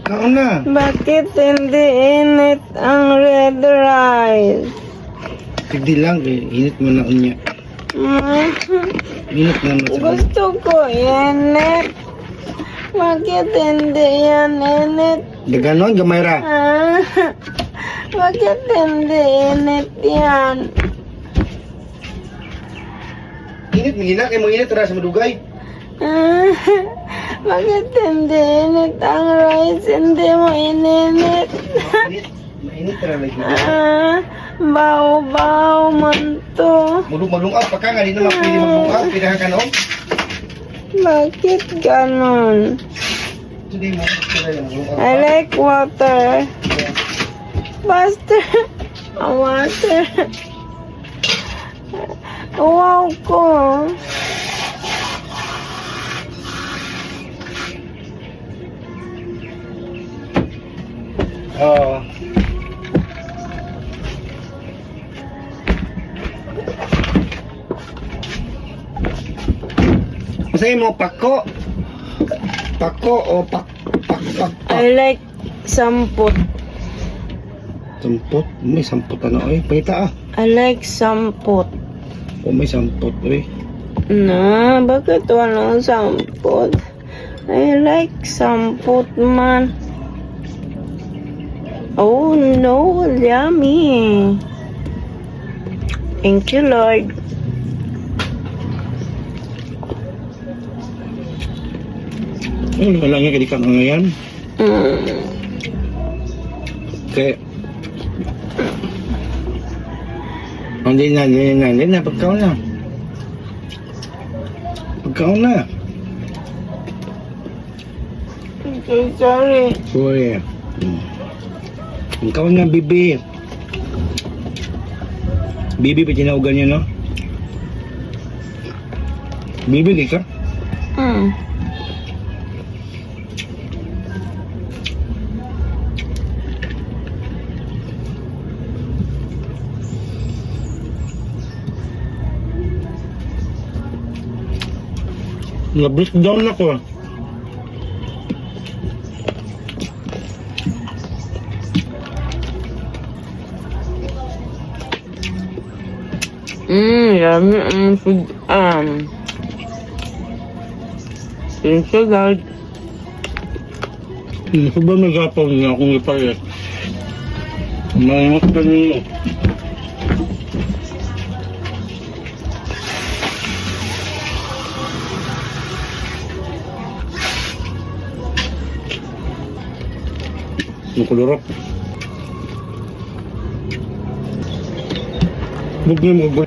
Pagkaon na. Bakit hindi init ang red rice? Hindi lang, init mo na unya. Init na mo. Gusto ko init. Bakit hindi yan init? Ganon, gamay ra. Bakit hindi init yan? Init, magina kay mo init ra sa madugay. Bakit hindi init ang rice? Hindi mo ininit. Mainit ra lagi. Baw-baw man to. Maglungaw pa ka nga, di naman pwede maglungaw. Pinahan ka noon. Bakit ganon? Hindi mo, kaya maglungaw I like water. Faster. Water. Wow ko. Oo. Masaya mo, pako? Pako o pak? I like samput. Sampot? May sampot ano eh. Pahita ah. I like samput. O may sampot eh. Na, bakit walang samput? I like samput man. Oh no, yummy. Thank you, Lord. Ano lang yan, kadi ka ngayon? Kaya hindi na, pagkaon na. Pagkaon na. Okay, sorry. Sorry. Pagkaon na, bibi. Bibi, pa tinaugan niya, no? Bibi, di ka? Na-breakdown ako. Yummy ang food. Thank you, God. Ito ba nagapang niya akong ipayat? Mayangat ka niyo. Makulurok. Huwag niyo mag